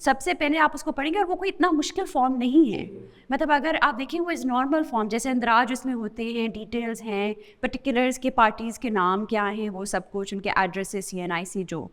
سب سے پہلے آپ اس کو پڑھیں گے, اور وہ کوئی اتنا مشکل فارم نہیں ہے. مطلب اگر آپ دیکھیں وہ از نارمل فارم, جیسے اندراج اس میں ہوتے ہیں, ڈیٹیلز ہیں, پرٹیکولرز کے پارٹیز کے نام کیا ہیں, وہ سب کچھ, ان کے ایڈریسز, CNIC جو.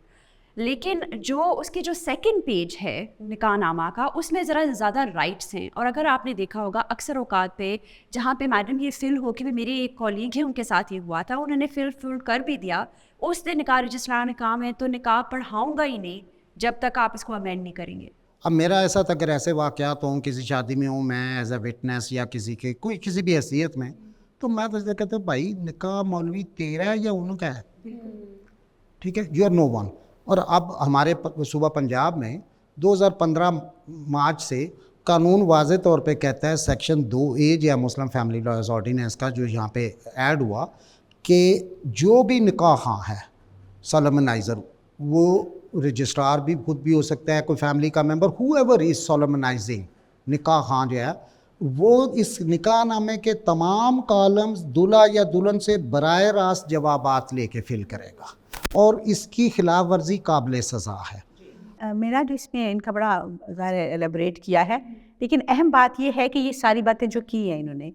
لیکن جو اس کی جو سیکنڈ پیج ہے نکاح نامہ کا, اس میں ذرا زیادہ رائٹس ہیں. اور اگر آپ نے دیکھا ہوگا اکثر اوقات پہ جہاں پہ میڈم یہ فل ہو کہ میری ایک کولیگ ہے ان کے ساتھ یہ ہوا تھا, انہوں نے فل کر بھی دیا, اس دن نکاح رجسٹرار کام ہے تو نکاح پڑھاؤں گا ہی نہیں جب تک آپ اس کو امینڈ نہیں کریں گے. اب میرا ایسا تھا, اگر ایسے واقعات ہوں, کسی شادی میں ہوں میں ایز اے وٹنس یا کسی بھی حیثیت میں, تو میں تو کہتا ہوں بھائی نکاح مولوی تیرا ہے یا انہوں کا ہے, ٹھیک ہے, یو آر نو ون. اور اب ہمارے صوبہ پنجاب میں 2015 مارچ سے قانون واضح طور پہ کہتا ہے, سیکشن 2A یا مسلم فیملی لاز آرڈیننس کا جو یہاں پہ ایڈ ہوا, کہ جو بھی نکاح خواں ہے سالمنائزر, وہ رجسٹرار بھی خود بھی ہو سکتا ہے, کوئی فیملی کا ممبر, ہو ایور از سالمنائزنگ, نکاح خواں جو ہے وہ اس نکاح نامے کے تمام کالمز دلہا یا دلہن سے براہ راست جوابات لے کے فل کرے گا, اور اس کی خلاف ورزی قابل سزا ہے. میرا جو اس میں ان کا بڑا ظاہر ایلیبریٹ کیا ہے, لیکن اہم بات یہ ہے کہ یہ ساری باتیں جو کی ہیں انہوں نے,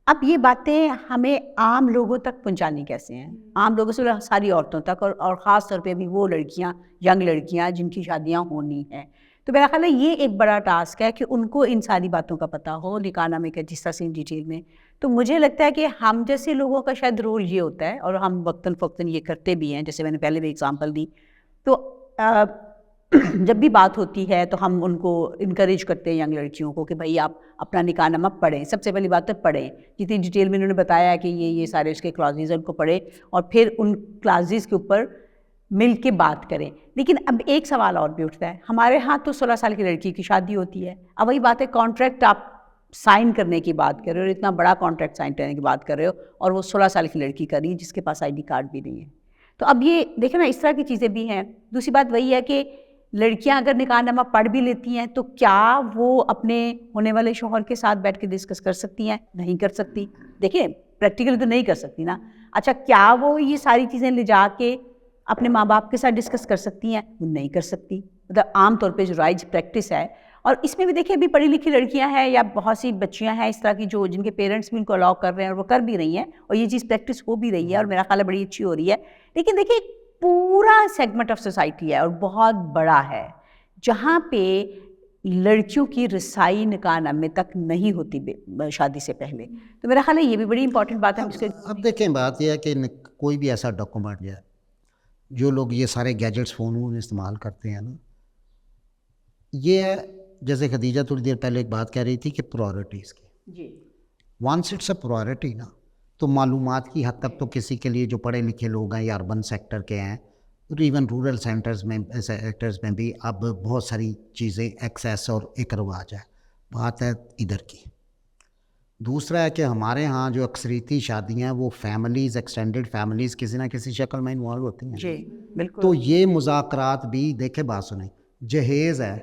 اب یہ باتیں ہمیں عام لوگوں تک پہنچانی کیسے ہیں, عام لوگوں سے ساری عورتوں تک, اور خاص طور پہ بھی وہ لڑکیاں, ینگ لڑکیاں جن کی شادیاں ہونی ہیں. تو میرا خیال ہے یہ ایک بڑا ٹاسک ہے کہ ان کو ان ساری باتوں کا پتہ ہو, نکاح نامے کا جس طرح سے ڈیٹیل میں. تو مجھے لگتا ہے کہ ہم جیسے لوگوں کا شاید رول یہ ہوتا ہے, اور ہم وقتاً فوقتاً یہ کرتے بھی ہیں, جیسے میں نے پہلے بھی اگزامپل دی, تو جب بھی بات ہوتی ہے تو ہم ان کو انکریج کرتے ہیں ینگ لڑکیوں کو کہ بھائی آپ اپنا نکاح نامہ پڑھیں. سب سے پہلی بات ہے پڑھیں, جتنی ڈیٹیل میں انہوں نے بتایا کہ یہ سارے اس کے کلازز ہیں ان کو پڑھیں, اور پھر ان کلازز کے اوپر مل کے بات کریں. لیکن اب ایک سوال اور بھی اٹھتا ہے, ہمارے ہاں تو 16 سال کی لڑکی کی شادی ہوتی ہے, اب وہی بات ہے کانٹریکٹ آپ سائن کرنے کی بات کر رہے ہو, اتنا بڑا کانٹریکٹ سائن کرنے کی بات کر رہے ہو, اور وہ 16 سال کی لڑکی کر رہی ہے جس کے پاس ID کارڈ بھی نہیں ہے. تو اب یہ دیکھیں نا, اس طرح کی چیزیں بھی ہیں. دوسری بات وہی ہے کہ لڑکیاں اگر نکاح نامہ پڑھ بھی لیتی ہیں تو کیا وہ اپنے ہونے والے شوہر کے ساتھ بیٹھ کے ڈسکس کر سکتی ہیں؟ نہیں کر سکتی. دیکھیں پریکٹیکلی تو نہیں کر سکتی نا. اچھا کیا وہ یہ ساری چیزیں لے جا کے اپنے ماں باپ کے ساتھ ڈسکس کر سکتی ہیں؟ وہ نہیں کر سکتی. مطلب عام طور پہ جو رائج پریکٹس ہے, اور اس میں بھی دیکھیں ابھی پڑھی لکھی لڑکیاں ہیں یا بہت سی بچیاں ہیں اس طرح کی جو جن کے پیرنٹس بھی ان کو الاؤ کر رہے ہیں, اور وہ کر بھی رہی ہیں, اور یہ چیز پریکٹس ہو بھی رہی ہے, اور میرا خیال ہے بڑی اچھی ہو رہی ہے. لیکن دیکھیں پورا سیگمنٹ آف سوسائٹی ہے اور بہت بڑا ہے جہاں پہ لڑکیوں کی رسائی نکاح نامے تک نہیں ہوتی شادی سے پہلے. تو میرا خیال ہے یہ بھی بڑی امپورٹنٹ بات ہے. اب دیکھیں بات یہ ہے کہ کوئی بھی ایسا ڈاکومنٹ ہے, جو لوگ یہ سارے گیجٹس فون استعمال کرتے ہیں نا, یہ جیسے خدیجہ تھوڑی دیر پہلے ایک بات کہہ رہی تھی کہ پرائورٹیز کی, جی وانس اٹس اے پرائورٹی نا, تو معلومات کی حد تک تو کسی کے لیے جو پڑھے لکھے لوگ ہیں یا اربن سیکٹر کے ہیں, ایون رورل سیکٹرز میں بھی اب بہت ساری چیزیں ایکسیس اور ایک رواج ہے. بات ہے ادھر کی. دوسرا ہے کہ ہمارے ہاں جو اکثریتی شادیاں ہیں وہ فیملیز, ایکسٹینڈڈ فیملیز کسی نہ کسی شکل میں انوالو ہوتی ہیں. جی بالکل. تو یہ مذاکرات بھی دیکھیں, بات سنیں, جہیز ہے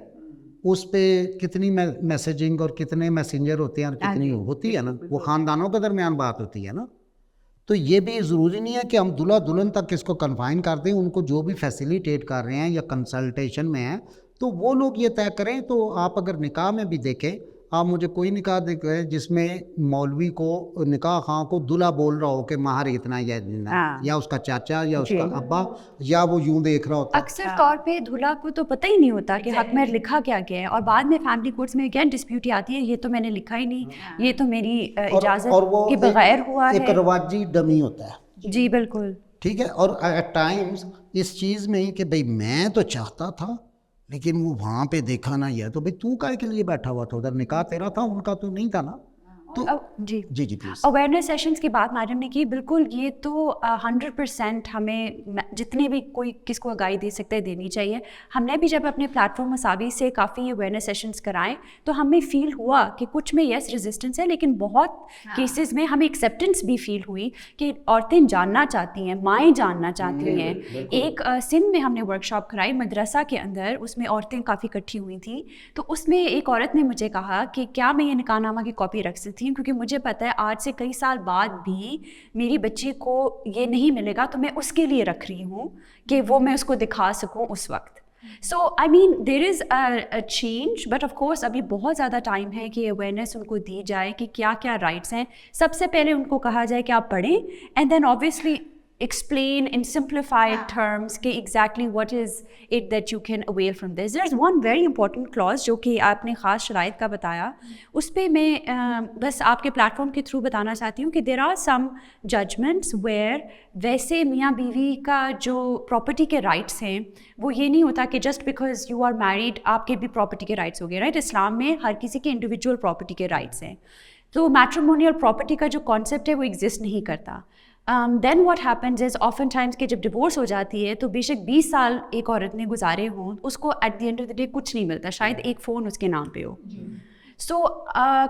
اس پہ کتنی میسیجنگ اور کتنے میسنجر ہوتے ہیں اور کتنی ہوتی ہے نا, وہ خاندانوں کے درمیان بات ہوتی ہے نا. تو یہ بھی ضروری نہیں ہے کہ ہم دلہا دلہن تک اس کو کنفائن کر دیں, ان کو جو بھی فیسیلیٹیٹ کر رہے ہیں یا کنسلٹیشن میں ہیں تو وہ لوگ یہ طے کریں. تو آپ اگر نکاح میں بھی دیکھیں, آپ مجھے کوئی نکاح دیکھیں جس میں مولوی کو نکاح خواں کو دلہا بول رہا ہو کہ مہر اتنا یا دینا, یا اس کا چاچا یا اس کا ابا, یا وہ یوں دیکھ رہا ہوتا. اکثر طور پہ دلہا کو تو پتہ ہی نہیں ہوتا کہ حق مہر لکھا کیا گیا ہے, اور بعد میں فیملی کورٹس میں اگین ڈسپیوٹ آتی ہے, یہ تو میں نے لکھا ہی نہیں, یہ تو میری اجازت کے بغیر ہوا ہے. ایک رواجی ڈمی ہوتا ہے. جی بالکل ٹھیک ہے. اور ایٹ ٹائمز اس چیز میں کہ بھئی میں تو چاہتا تھا لیکن وہ وہاں پہ دیکھا نا, یہ تو بھئی تو کائے کے لیے بیٹھا ہوا تھا ادھر, نکاح تیرا تھا, ان کا تو نہیں تھا نا. تو جی جی جی پلیز. اویئرنیس سیشنز کی بات میڈم نے کی, بالکل یہ تو 100% ہمیں جتنے بھی کوئی کس کو آگاہی دے سکتے ہیں دینی چاہیے. ہم نے بھی جب اپنے پلیٹ فارم مساوی سے کافی اویئرنیس سیشنز کرائیں تو ہمیں فیل ہوا کہ کچھ میں یس ریزسٹنس ہے, لیکن بہت کیسز میں ہمیں ایکسیپٹنس بھی فیل ہوئی کہ عورتیں جاننا چاہتی ہیں, مائیں جاننا چاہتی ہیں. ایک سندھ میں ہم نے ورک شاپ کرائی مدرسہ کے اندر, اس میں عورتیں کافی اکٹھی ہوئی تھیں. تو اس میں ایک عورت نے مجھے کہا کہ کیا میں یہ نکاح نامہ کی کاپی رکھ سکتی ہوں, کیونکہ مجھے پتہ ہے آج سے کئی سال بعد بھی میری بچی کو یہ نہیں ملے گا, تو میں اس کے لیے رکھ رہی ہوں کہ وہ میں اس کو دکھا سکوں اس وقت. So I mean there is a change, but of course ابھی بہت زیادہ ٹائم ہے کہ اویئرنیس ان کو دی جائے کہ کیا کیا رائٹس ہیں. سب سے پہلے ان کو کہا جائے کہ آپ پڑھیں, and then obviously explain in simplified terms کہ exactly what is it that you can avail from this. There's one very important clause جو کہ آپ نے خاص شرائط کا بتایا, اس پہ میں بس آپ کے پلیٹ فارم کے تھرو بتانا چاہتی ہوں کہ there are some judgments where ویسے میاں بیوی کا جو پراپرٹی کے رائٹس ہیں وہ یہ نہیں ہوتا کہ just because you are married آپ کے بھی پراپرٹی کے رائٹس ہو گئے, رائٹ. اسلام میں ہر کسی کے انڈیویجول پراپرٹی کے رائٹس ہیں, تو میٹریمونیل پراپرٹی کا جو کانسیپٹ ہے وہ ایگزسٹ نہیں کرتا. Then what happens is often times کہ جب ڈیورس ہو جاتی ہے تو بے شک 20 سال ایک عورت نے گزارے ہوں, اس کو at the end of the day کچھ نہیں ملتا, شاید ایک فون اس کے نام پہ ہو. سو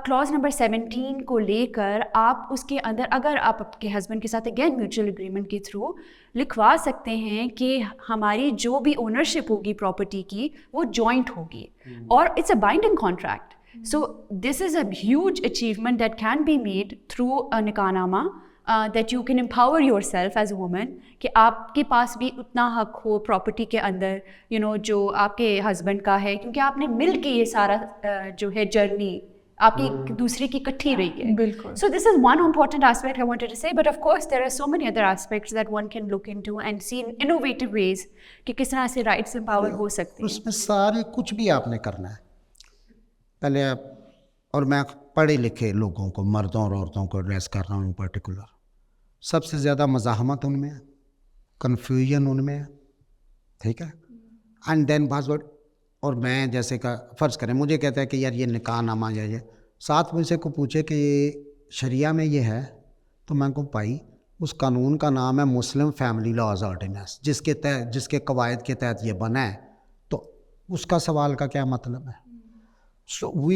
کلاز نمبر 17 کو لے کر آپ اس کے اندر اگر آپ آپ کے ہسبینڈ کے ساتھ اگین میوچل اگریمنٹ کے تھرو لکھوا سکتے ہیں کہ ہماری جو بھی اونرشپ ہوگی پراپرٹی کی وہ جوائنٹ ہوگی, اور it's a binding contract. So this is a huge achievement that can be made through نکاح نامہ, that you can empower yourself as a woman کہ آپ کے پاس بھی اتنا حق ہو پراپرٹی کے اندر جو آپ کے ہسبینڈ کا ہے, کیونکہ آپ نے مل کے یہ سارا جو ہے جرنی آپ کی ایک دوسرے کی کٹھی رہی ہے. بالکل. So this is one important aspect I wanted to say, but of course there are so many other aspects that one can look into and see in innovative ways کہ کس طرح سے رائٹس امپاور ہو سکتے ہیں. اس میں سارے کچھ بھی آپ نے کرنا ہے پہلے آپ, اور میں پڑھے لکھے لوگوں کو, مردوں اور عورتوں کو ایڈریس کر رہا ہوں پرٹیکولر, سب سے زیادہ مزاحمت ان میں ہے, کنفیوژن ان میں ہے, ٹھیک ہے. اینڈ دین بعض ورڈ, اور میں جیسے کہ فرض کریں مجھے کہتا ہے کہ یار یہ نکاح نامہ جائے, ساتھ مجھ سے کو پوچھے کہ یہ شریعہ میں یہ ہے, تو میں کو پائی اس قانون کا نام ہے مسلم فیملی لاز آرڈیننس, جس کے قواعد کے تحت یہ بنا ہے, تو اس کا سوال کا کیا مطلب ہے. So we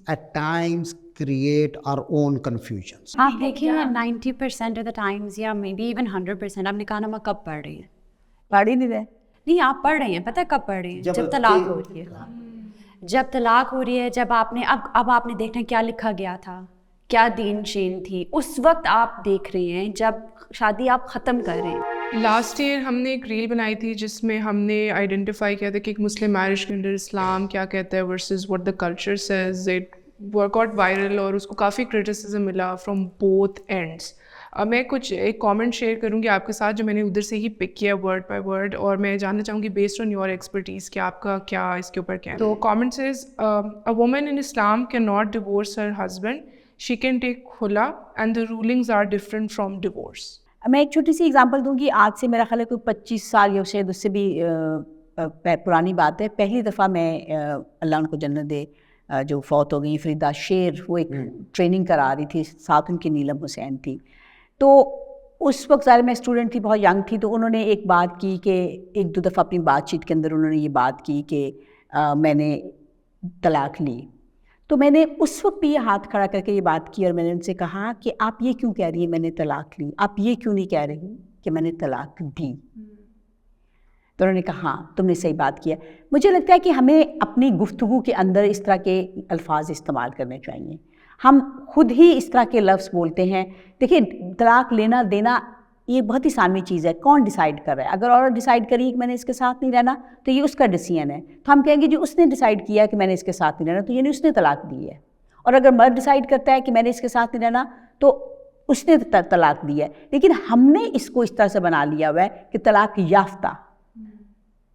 at times create our own confusions. آپ دیکھیں 90% of the times یا مے بی ایون 100% آپ نکاح نامہ کب پڑھ رہی ہیں؟ پڑھ ہی نہیں رہے. نہیں آپ پڑھ رہی ہیں, پتہ ہے کب پڑھ رہی ہیں؟ جب طلاق ہو رہی ہے. جب طلاق ہو رہی ہے, جب آپ نے اب آپ نے دیکھنا کیا لکھا گیا تھا, کیا دین شین تھی, اس وقت آپ دیکھ رہے ہیں جب شادی آپ ختم کر رہے ہیں. لاسٹ ایئر ہم نے ایک ریل بنائی تھی جس میں ہم نے آئیڈینٹیفائی کیا تھا کہ ایک مسلم میرج کے اندر اسلام کیا کہتا ہے versus what the culture says. It work out viral اور اس کو کافی کرٹیسزم ملا فرام بوتھ اینڈس. میں کچھ ایک کامنٹ شیئر کروں گی آپ کے ساتھ جو میں نے ادھر سے ہی پک کیا ورڈ بائی ورڈ, اور میں جاننا چاہوں گی بیسڈ آن یور ایکسپرٹیز کہ آپ کا کیا اس کے اوپر کیا ہے. تو comment says a woman in Islam can not divorce her husband, she can take khula and the rulings are different from divorce. میں ایک چھوٹی سی اگزامپل دوں گی, آج سے میرا خیال ہے کوئی 25 سال یا شاید اس سے بھی پرانی بات ہے. پہلی دفعہ میں اللہ ان کو جنت دے جو فوت ہو گئی فریدہ شیر, وہ ایک ٹریننگ کرا رہی تھی, ساتھ ان کی نیلم حسین تھی. تو اس وقت ظاہر میں اسٹوڈنٹ تھی, بہت ینگ تھی, تو انہوں نے ایک بات کی کہ ایک دو دفعہ اپنی بات چیت کے اندر انہوں نے یہ بات کی کہ میں نے طلاق لی. تو میں نے اس وقت بھی یہ ہاتھ کھڑا کر کے یہ بات کی, اور میں نے ان سے کہا کہ آپ یہ کیوں کہہ رہی ہیں میں نے طلاق لی, آپ یہ کیوں نہیں کہہ رہی کہ میں نے طلاق دی. تو انہوں نے کہا ہاں تم نے صحیح بات کیا. مجھے لگتا ہے کہ ہمیں اپنی گفتگو کے اندر اس طرح کے الفاظ استعمال کرنے چاہیے. ہم خود ہی اس طرح کے لفظ بولتے ہیں. دیکھیں طلاق لینا دینا یہ بہت ہی ثانوی چیز ہے, کون ڈیسائیڈ کر رہا ہے. اگر عورت ڈیسائیڈ کری کہ میں نے اس کے ساتھ نہیں رہنا تو یہ اس کا ڈیسیژن ہے, تو ہم کہیں گے جی اس نے ڈیسائیڈ کیا کہ میں نے اس کے ساتھ نہیں رہنا, تو یعنی اس نے طلاق دی ہے. اور اگر مرد ڈیسائیڈ کرتا ہے کہ میں نے اس کے ساتھ نہیں رہنا تو اس نے طلاق دی ہے. لیکن ہم نے اس کو اس طرح سے بنا لیا ہوا ہے کہ طلاق یافتہ,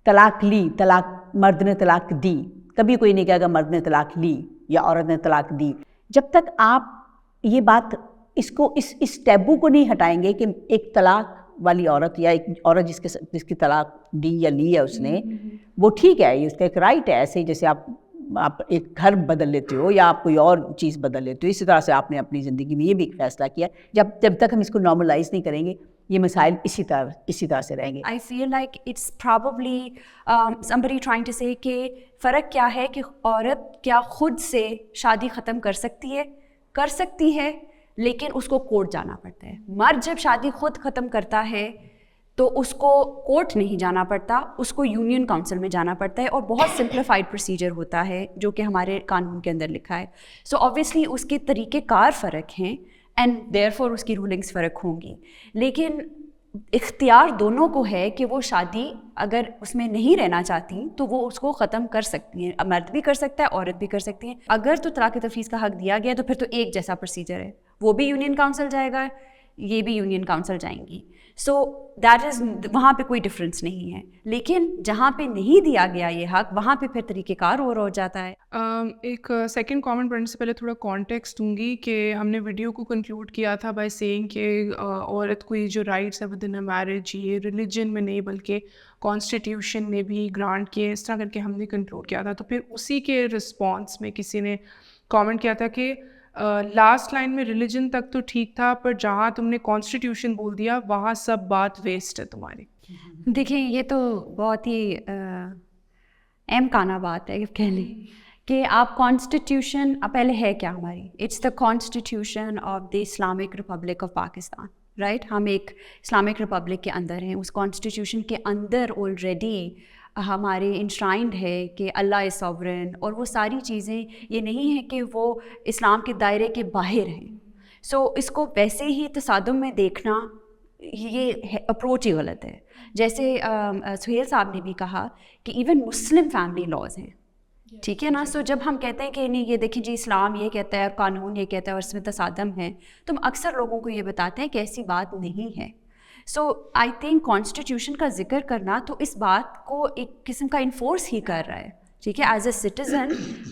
طلاق لی, طلاق مرد نے طلاق دی. کبھی کوئی نہیں کہے گا مرد نے طلاق لی یا عورت نے طلاق دی. جب تک آپ یہ بات اس ٹیبو کو نہیں ہٹائیں گے کہ ایک طلاق والی عورت یا ایک عورت جس کی طلاق دی یا لی ہے اس نے, وہ ٹھیک ہے, یہ اس کا ایک رائٹ ہے. ایسے ہی جیسے آپ ایک گھر بدل لیتے ہو یا آپ کوئی اور چیز بدل لیتے ہو, اسی طرح سے آپ نے اپنی زندگی میں یہ بھی ایک فیصلہ کیا. جب تک ہم اس کو نارملائز نہیں کریں گے یہ مسائل اسی طرح سے رہیں گے. I feel like it's probably somebody trying to say کہ فرق کیا ہے کہ عورت کیا خود سے شادی ختم کر سکتی ہے لیکن اس کو کورٹ جانا پڑتا ہے. مرد جب شادی خود ختم کرتا ہے تو اس کو کورٹ نہیں جانا پڑتا, اس کو یونین کاؤنسل میں جانا پڑتا ہے, اور بہت سمپلیفائڈ پروسیجر ہوتا ہے جو کہ ہمارے قانون کے اندر لکھا ہے. سو آبویسلی اس کے طریقہ کار فرق ہیں اینڈ دیئر فور اس کی رولنگس فرق ہوں گی. لیکن اختیار دونوں کو ہے کہ وہ شادی اگر اس میں نہیں رہنا چاہتی تو وہ اس کو ختم کر سکتی ہیں. مرد بھی کر سکتا ہے, عورت بھی کر سکتی ہیں. اگر تو طلاق تفویض کا حق دیا گیا تو پھر تو ایک جیسا پروسیجر ہے, وہ بھی یونین کاؤنسل جائے گا, یہ بھی یونین کاؤنسل جائیں گی. سو دیٹ از, وہاں پہ کوئی ڈفرینس نہیں ہے. لیکن جہاں پہ نہیں دیا گیا یہ حق, وہاں پہ پھر طریقہ کار اور ہو جاتا ہے. ایک سیکنڈ کامنٹ پڑھنے سے پہلے تھوڑا کانٹیکسٹ دوں گی کہ ہم نے ویڈیو کو کنکلوڈ کیا تھا بائی سیئنگ کہ عورت کو یہ جو رائٹس ہے ود ان اے میرج یہ ریلیجن میں نہیں بلکہ کانسٹیٹیوشن نے بھی گرانٹ کیے, اس طرح کر کے ہم نے کنکلوڈ کیا تھا. تو پھر اسی کے رسپانس میں کسی نے کامنٹ کیا تھا کہ لاسٹ لائن میں ریلیجن تک تو ٹھیک تھا, پر جہاں تم نے کانسٹیٹیوشن بول دیا وہاں سب بات ویسٹ ہے تمہاری. دیکھیں یہ تو بہت ہی اہم کانا بات ہے کہہ لیں کہ آپ کانسٹیٹیوشن پہلے ہے کیا ہماری, it's the constitution of the Islamic Republic of Pakistan, right. ہم ایک اسلامک ریپبلک کے اندر ہیں. اس کانسٹیٹیوشن کے اندر آلریڈی ہمارے انشرائنڈ ہے کہ اللہ از ساورن, اور وہ ساری چیزیں یہ نہیں ہے کہ وہ اسلام کے دائرے کے باہر ہیں. سو اس کو ویسے ہی تصادم میں دیکھنا یہ اپروچ ہی غلط ہے. جیسے سہیل صاحب نے بھی کہا کہ ایون مسلم فیملی لاز ہیں, ٹھیک ہے نا. سو جب ہم کہتے ہیں کہ نہیں یہ دیکھیں جی اسلام یہ کہتا ہے اور قانون یہ کہتا ہے اور اس میں تصادم ہے, تو ہم اکثر لوگوں کو یہ بتاتے ہیں کہ ایسی بات نہیں ہے. سو آئی تھنک کانسٹیٹیوشن کا ذکر کرنا تو اس بات کو ایک قسم کا انفورس ہی کر رہا ہے, ٹھیک ہے. ایز اے سٹیزن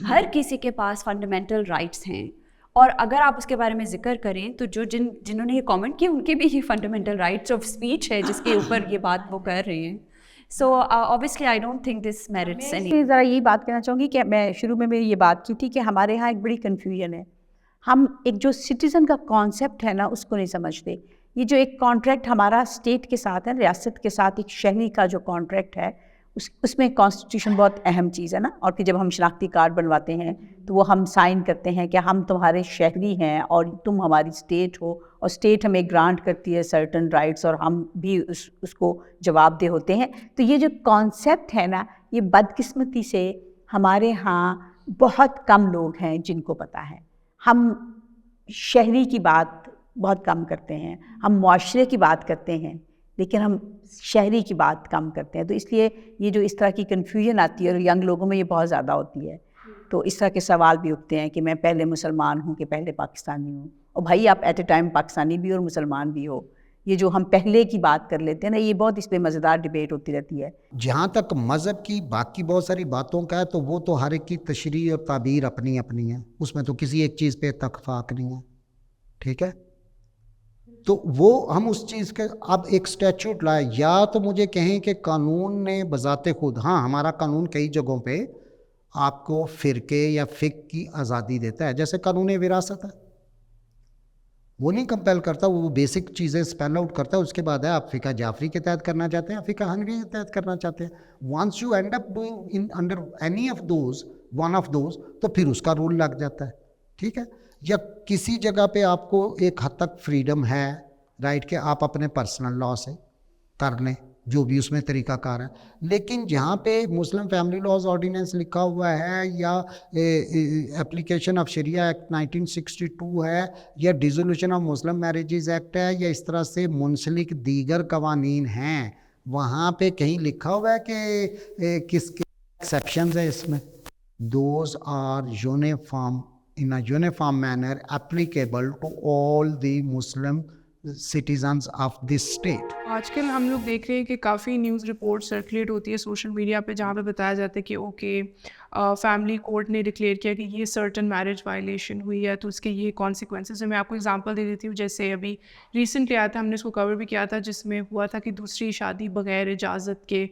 ہر کسی کے پاس فنڈامنٹل رائٹس ہیں, اور اگر آپ اس کے بارے میں ذکر کریں تو جنہوں نے یہ کامنٹ کیا ان کے بھی یہ فنڈامنٹل رائٹس آف اسپیچ ہے جس کے اوپر یہ بات وہ کر رہے ہیں. سو obviously I don't think this merits any. میں ذرا یہی بات کہنا چاہوں گی کہ میں شروع میں یہ بات کی تھی کہ ہمارے ہاں ایک بڑی کنفیوژن ہے. ہم ایک جو سٹیزن کا کانسیپٹ ہے نا اس کو نہیں سمجھتے. یہ جو ایک کانٹریکٹ ہمارا اسٹیٹ کے ساتھ ہے, ریاست کے ساتھ ایک شہری کا جو کانٹریکٹ ہے اس میں کانسٹیٹیوشن بہت اہم چیز ہے نا. اور پھر جب ہم شناختی کارڈ بنواتے ہیں تو وہ ہم سائن کرتے ہیں کہ ہم تمہارے شہری ہیں اور تم ہماری اسٹیٹ ہو, اور اسٹیٹ ہمیں گرانٹ کرتی ہے سرٹن رائٹس, اور ہم بھی اس کو جواب دہ ہوتے ہیں. تو یہ جو کانسیپٹ ہے نا, یہ بدقسمتی سے ہمارے ہاں بہت کم لوگ ہیں جن کو پتہ ہے. ہم شہری کی بات بہت کم کرتے ہیں, ہم معاشرے کی بات کرتے ہیں لیکن ہم شہری کی بات کم کرتے ہیں. تو اس لیے یہ جو اس طرح کی کنفیوژن آتی ہے اور ینگ لوگوں میں یہ بہت زیادہ ہوتی ہے, تو اس طرح کے سوال بھی اٹھتے ہیں کہ میں پہلے مسلمان ہوں کہ پہلے پاکستانی ہوں. اور بھائی آپ ایٹ اے ٹائم پاکستانی بھی اور مسلمان بھی ہو. یہ جو ہم پہلے کی بات کر لیتے ہیں نا, یہ بہت اس پہ مزیدار ڈبیٹ ہوتی رہتی ہے. جہاں تک مذہب کی باقی بہت ساری باتوں کا ہے تو وہ تو ہر ایک کی تشریح اور تعبیر اپنی اپنی ہے, اس میں تو کسی ایک چیز پہ اتفاق نہیں ہے, ٹھیک ہے. تو وہ ہم اس چیز کے اب ایک اسٹیچوٹ لائے, یا تو مجھے کہیں کہ قانون نے بذات خود, ہاں ہمارا قانون کئی جگہوں پہ آپ کو فرقے یا فقہ کی آزادی دیتا ہے, جیسے قانون وراثت ہے, وہ نہیں کمپیل کرتا, وہ بیسک چیزیں اسپیل آؤٹ کرتا ہے. اس کے بعد ہے آپ فقہ جعفری کے تحت کرنا چاہتے ہیں, فقہ حنفی کے تحت کرنا چاہتے ہیں. Once you and up doing in under any of those, one of those, تو پھر اس کا رول لگ جاتا ہے, ٹھیک ہے. یا کسی جگہ پہ آپ کو ایک حد تک فریڈم ہے, رائٹ, کہ آپ اپنے پرسنل لا سے کر لیں جو بھی اس میں طریقہ کار ہے. لیکن جہاں پہ مسلم فیملی لاز آرڈیننس لکھا ہوا ہے, یا اپلیکیشن آف شریعہ ایکٹ 1962 ہے, یا dissolution of Muslim marriages act ہے, یا اس طرح سے منسلک دیگر قوانین ہیں, وہاں پہ کہیں لکھا ہوا ہے کہ کس کے ایکسیپشنز ہیں اس میں. Those are uniform in a uniform manner applicable to all the Muslim citizens of this state. آج کل ہم لوگ دیکھ رہے ہیں کہ کافی نیوز رپورٹ سرکولیٹ ہوتی ہے سوشل میڈیا پہ جہاں پہ بتایا جاتا ہے کہ اوکے فیملی کورٹ نے ڈکلیئر کیا کہ یہ سرٹن میرج وائلیشن ہوئی ہے تو اس کے یہ کانسیکوینسز ہیں. میں آپ کو اگزامپل دے دیتی ہوں, جیسے ابھی ریسنٹلی آیا تھا, ہم نے اس کو کور بھی کیا تھا, جس میں ہوا تھا کہ دوسری شادی بغیر اجازت کے,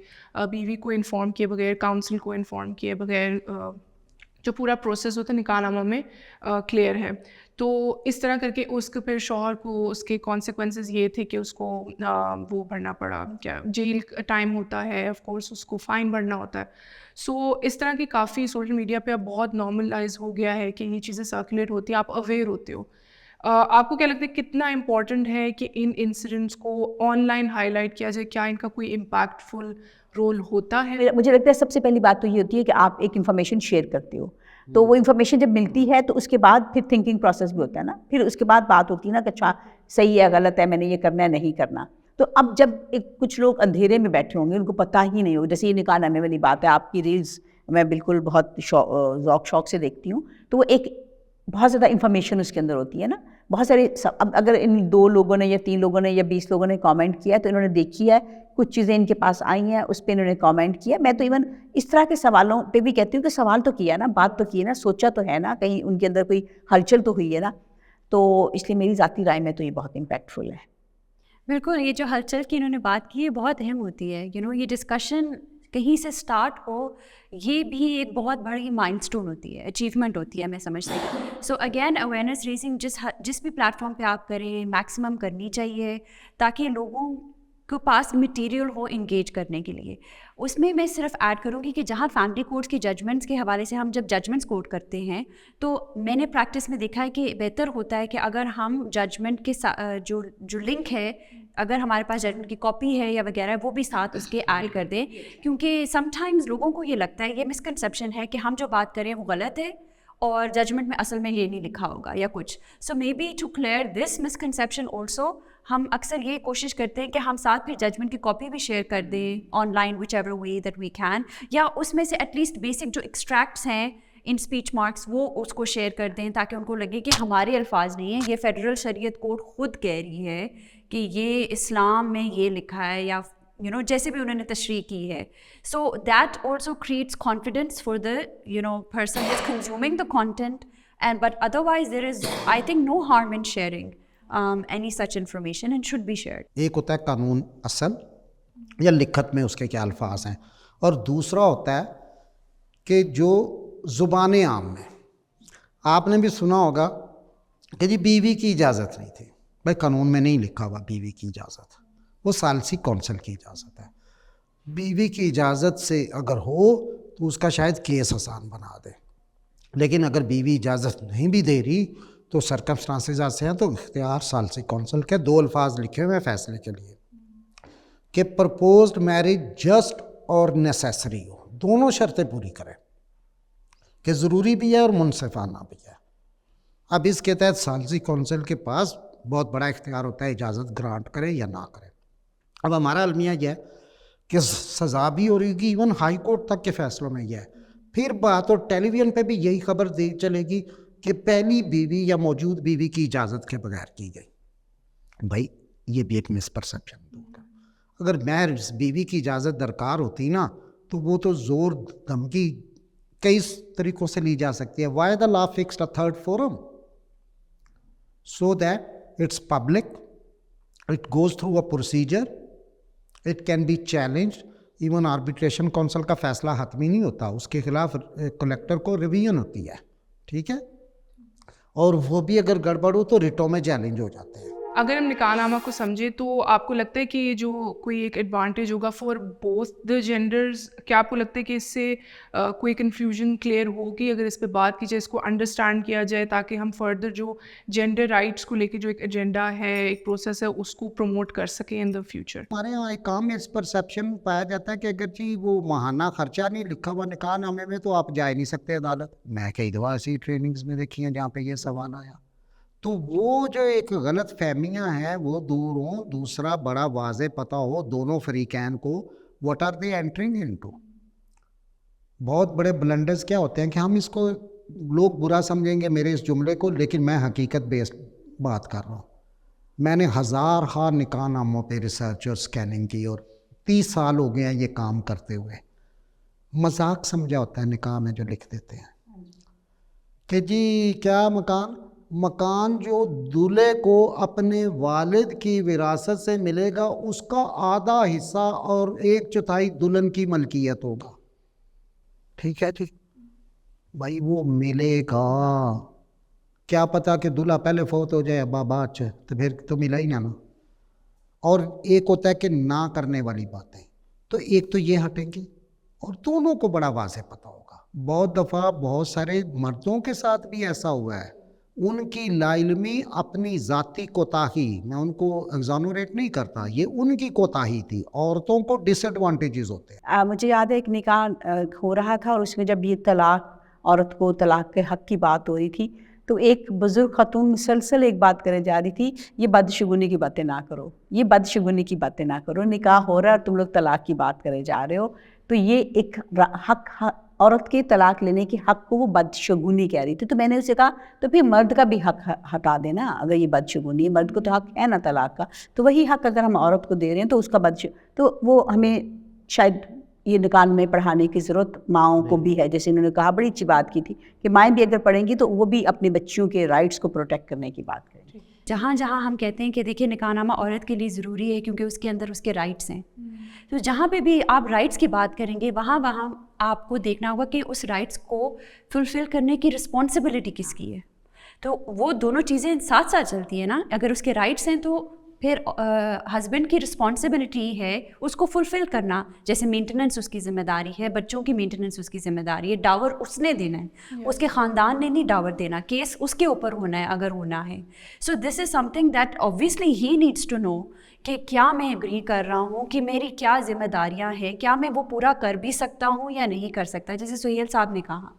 بیوی کو انفارم کیے بغیر, کاؤنسل کو انفارم کیے بغیر, جو پورا پروسیس ہوتا ہے نکاح نامہ میں کلیئر ہے. تو اس طرح کر کے اس کے پھر شوہر کو اس کے کانسیکوینسز یہ تھے کہ اس کو وہ بھرنا پڑا, کیا جیل ٹائم ہوتا ہے, آف کورس اس کو فائن بھرنا ہوتا ہے. سو اس طرح کی کافی سوشل میڈیا پہ اب بہت نارملائز ہو گیا ہے کہ یہ چیزیں سرکولیٹ ہوتی ہیں, آپ اویئر ہوتے ہو. آپ کو کیا لگتا ہے کتنا امپورٹنٹ ہے کہ ان انسیڈنٹس کو آن لائن ہائی لائٹ کیا جائے, کیا ان کا کوئی امپیکٹ فل رول ہوتا ہے؟ مجھے لگتا ہے سب سے پہلی بات تو یہ ہوتی ہے کہ آپ ایک انفارمیشن شیئر کرتے ہو, تو وہ انفارمیشن جب ملتی ہے تو اس کے بعد پھر تھنکنگ پروسیس بھی ہوتا ہے نا, پھر اس کے بعد بات ہوتی ہے نا کہ اچھا صحیح ہے غلط ہے, میں نے یہ کرنا ہے نہیں کرنا. تو اب جب کچھ لوگ اندھیرے میں بیٹھے ہوں گے, ان کو پتہ ہی نہیں ہوگا, جیسے یہ نکاح نامے والی بات ہے, آپ کی ریلز میں بالکل بہت ذوق شوق سے دیکھتی ہوں, تو وہ ایک بہت زیادہ انفارمیشن اس کے اندر ہوتی ہے نا, بہت سارے. اب اگر ان 2 لوگوں نے یا 3 لوگوں نے یا 20 لوگوں نے کامنٹ کیا ہے تو انہوں نے دیکھی ہے, کچھ چیزیں ان کے پاس آئی ہیں, اس پہ انہوں نے کامنٹ کیا. میں تو ایون اس طرح کے سوالوں پہ بھی کہتی ہوں کہ سوال تو کیا نا, بات تو کی ہے نا, سوچا تو ہے نا, کہیں ان کے اندر کوئی ہلچل تو ہوئی ہے نا. تو اس لیے میری ذاتی رائے میں تو یہ بہت امپیکٹفل ہے. بالکل, یہ جو ہلچل کی انہوں نے بات کی ہے بہت اہم ہوتی ہے. یہ ڈسکشن کہیں سے اسٹارٹ ہو, یہ بھی ایک بہت بڑی مائلڈ اسٹون ہوتی ہے, اچیومنٹ ہوتی ہے, میں سمجھتی ہوں. سو اگین اویئرنیس ریزنگ جس بھی پلیٹ فارم پہ آپ کریں میکسیمم کرنی چاہیے, تاکہ لوگوں کے پاس مٹیریل ہو انگیج کرنے کے لیے. اس میں صرف ایڈ کروں گی کہ جہاں فیملی کورٹس کی ججمنٹس کے حوالے سے ہم جب ججمنٹس کوٹ کرتے ہیں تو میں نے پریکٹس میں دیکھا ہے کہ بہتر ہوتا ہے کہ اگر ہم ججمنٹ کے جو لنک ہے, اگر ہمارے پاس ججمنٹ کی کاپی ہے یا وغیرہ, وہ بھی ساتھ اس کے ایڈ کر دیں, کیونکہ سم ٹائمز لوگوں کو یہ لگتا ہے, یہ مسکنسیپشن ہے کہ ہم جو بات کریں وہ غلط ہے اور ججمنٹ میں اصل میں یہ نہیں لکھا ہوگا یا کچھ. So may be to clear this misconception also, ہم اکثر یہ کوشش کرتے ہیں کہ ہم ساتھ پھر ججمنٹ کی کاپی بھی شیئر کر دیں online, whichever way that we can, یا اس میں سے ایٹ لیسٹ بیسک جو ایکسٹریکٹس ہیں ان اسپیچ مارکس وہ اس کو شیئر کر دیں, تاکہ ان کو لگے کہ ہمارے الفاظ نہیں ہیں, یہ فیڈرل شریعت کوڈ خود کہہ رہی ہے کہ یہ اسلام میں یہ لکھا ہے, یا جیسے بھی انہوں نے تشریح کی ہے. So that also creates confidence for the person is consuming the content, and but otherwise there is I think no harm in sharing any such information and should be shared. ایک ہوتا ہے قانون اصل یا لکھت میں اس کے کیا الفاظ ہیں, اور دوسرا ہوتا ہے کہ جو زبان عام میں آپ نے بھی سنا ہوگا کہ جی بیوی کی اجازت نہیں تھی. بھائی قانون میں نہیں لکھا ہوا بیوی کی اجازت, وہ ثالثی کونسل کی اجازت ہے. بیوی کی اجازت سے اگر ہو تو اس کا شاید کیس آسان بنا دے, لیکن اگر بیوی اجازت نہیں بھی دے رہی تو سرکمسٹانسز ایسے ہیں تو اختیار ثالثی کونسل کے 2 الفاظ لکھے ہوئے ہیں فیصلے کے لیے کہ پرپوزڈ میرج جسٹ اور نیسیسری ہو, دونوں شرطیں پوری کریں کہ ضروری بھی ہے اور منصفانہ بھی ہے. اب اس کے تحت ثالثی کونسل کے پاس بہت بڑا اختیار ہوتا ہے اجازت گرانٹ کرے یا نہ کرے. اب ہمارا المیہ یہ ہے کہ سزا بھی ہو رہی گی, ایون ہائی کورٹ تک کے فیصلوں میں یہ ہے. پھر بات اور ٹیلی ویژن پہ بھی یہی خبر دی چلے گی کہ پہلی بیوی یا موجود بیوی کی اجازت کے بغیر کی گئی. بھائی یہ بھی ایک مس پرسیپشن دور کر. اگر میرج بیوی کی اجازت درکار ہوتی نا تو وہ تو زور دھمکی کئی طریقوں سے لی جا سکتی ہے. Why the law fixed a third forum so that it's public, it goes through a procedure, it can be challenged. Even arbitration council کا فیصلہ حتمی نہیں ہوتا, اس کے خلاف کلیکٹر کو ریویژن ہوتی ہے, ٹھیک ہے, اور وہ بھی اگر گڑبڑ ہو تو ریٹوں میں چیلنج ہو جاتے ہیں. اگر ہم نکاح نامہ کو سمجھیں تو آپ کو لگتا ہے کہ یہ جو کوئی ایک ایڈوانٹیج ہوگا فار بوتھ دا جینڈرز, کیا آپ کو لگتا ہے کہ اس سے کوئی کنفیوژن کلیئر ہوگی اگر اس پہ بات کی جائے, اس کو انڈرسٹینڈ کیا جائے, تاکہ ہم فردر جو جینڈر رائٹس کو لے کے جو ایک ایجنڈا ہے, ایک پروسیس ہے, اس کو پروموٹ کر سکیں ان دا فیوچر؟ ہمارے یہاں ایک عام اس پرسیپشن پایا جاتا ہے کہ اگرچہ وہ ماہانہ خرچہ نہیں لکھا ہوا نکاح نامے میں تو آپ جا ہی نہیں سکتے عدالت. میں کئی دفعہ ایسی ٹریننگز میں دیکھی ہیں جہاں پہ یہ سوال آیا. تو وہ جو ایک غلط فہمیاں ہیں وہ دور ہوں. دوسرا بڑا واضح پتہ ہو دونوں فریقین کو what are they entering into. بہت بڑے بلنڈرز کیا ہوتے ہیں کہ ہم اس کو لوگ برا سمجھیں گے میرے اس جملے کو, لیکن میں حقیقت بیسڈ بات کر رہا ہوں. میں نے ہزار نکاح ناموں پہ ریسرچ اور اسکیننگ کی اور 30 سال ہو گئے ہیں یہ کام کرتے ہوئے. مذاق سمجھا ہوتا ہے نکاح میں جو لکھ دیتے ہیں کہ جی کیا مکان جو دولہے کو اپنے والد کی وراثت سے ملے گا اس کا آدھا حصہ اور 1/4 دلہن کی ملکیت ہوگا. ٹھیک ہے جی بھائی وہ ملے گا, کیا پتا کہ دلہا پہلے فوت ہو جائے ابا بعد چ, تو پھر تو ملا ہی نہ. اور ایک ہوتا ہے کہ نہ کرنے والی باتیں, تو ایک تو یہ ہٹیں گی اور دونوں کو بڑا واضح پتہ ہوگا. بہت دفعہ بہت سارے مردوں کے ساتھ بھی ایسا ہوا ہے, ان کی لا علمی اپنی ذاتی کوتاہی, میں ان کو ایگزانوریٹ نہیں کرتا, یہ ان کی کوتاہی تھی. عورتوں کو ڈس ایڈوانٹیجز ہوتے ہیں. مجھے یاد ہے ایک نکاح ہو رہا تھا اور اس میں جب یہ طلاق, عورت کو طلاق کے حق کی بات ہو رہی تھی, تو ایک بزرگ خاتون مسلسل ایک بات کرے جا رہی تھی, یہ بدشگونی کی باتیں نہ کرو, یہ بدشگونی کی باتیں نہ کرو, نکاح ہو رہا ہے اور تم لوگ طلاق کی بات کرے جا رہے ہو. تو یہ ایک حق, عورت کے طلاق لینے کے حق کو وہ بدشگونی کہہ رہی تھی. تو میں نے اسے کہا تو پھر مرد کا بھی حق ہٹا دینا, اگر یہ بدشگونی ہے, مرد کو تو حق ہے نا طلاق کا, تو وہی حق اگر ہم عورت کو دے رہے ہیں تو اس کا تو وہ ہمیں شاید یہ نکاح میں پڑھانے کی ضرورت ماؤں کو بھی ہے. جیسے انہوں نے کہا, بڑی اچھی بات کی تھی کہ مائیں بھی اگر پڑھیں گی تو وہ بھی اپنے بچیوں کے رائٹس کو پروٹیکٹ کرنے کی بات کریں گی. جہاں جہاں ہم کہتے ہیں کہ دیکھیے نکاح نامہ عورت کے لیے ضروری ہے کیونکہ اس کے اندر اس کے رائٹس ہیں, تو جہاں پہ بھی آپ رائٹس کی بات کریں گے وہاں آپ کو دیکھنا ہوگا کہ اس رائٹس کو فلفل کرنے کی رسپانسبلٹی کس کی ہے. تو وہ دونوں چیزیں ساتھ ساتھ چلتی ہیں نا. اگر اس کے رائٹس ہیں تو پھر ہسبینڈ کی رسپانسبلٹی ہے اس کو فلفل کرنا, جیسے مینٹیننس اس کی ذمہ داری ہے, بچوں کی مینٹیننس اس کی ذمہ داری ہے, ڈاور اس نے دینا ہے, اس کے خاندان نے نہیں ڈاور دینا, کیس اس کے اوپر ہونا ہے اگر ہونا ہے. So this is some thing that obviously he needs to know کہ کیا میں ایگری کر رہا ہوں, کہ میری کیا ذمہ داریاں ہیں, کیا میں وہ پورا کر بھی سکتا ہوں یا نہیں کر سکتا. جیسے سہیل صاحب نے کہا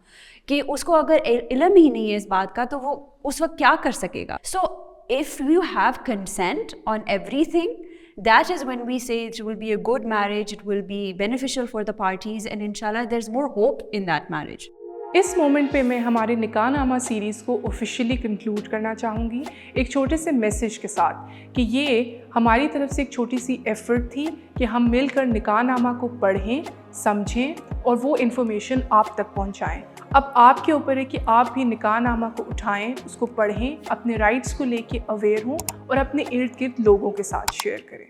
کہ اس کو اگر علم ہی نہیں ہے اس بات کا تو وہ اس وقت کیا کر سکے گا. سو if you have consent on everything, that is when we say it will be a good marriage, it will be beneficial for the parties, and inshallah there's more hope in that marriage. اس moment پہ میں ہمارے نکاح نامہ series کو officially conclude کرنا چاہوں گی ایک چھوٹے سے میسیج کے ساتھ کہ یہ ہماری طرف سے ایک چھوٹی سی ایفرٹ تھی کہ ہم مل کر نکاح نامہ کو پڑھیں, سمجھیں اور وہ انفارمیشن آپ تک پہنچائیں. اب آپ کے اوپر ہے کہ آپ بھی نکاح نامہ کو اٹھائیں, اس کو پڑھیں, اپنے رائٹس کو لے کے اویئر ہوں اور اپنے ارد گرد لوگوں کے ساتھ شیئر کریں.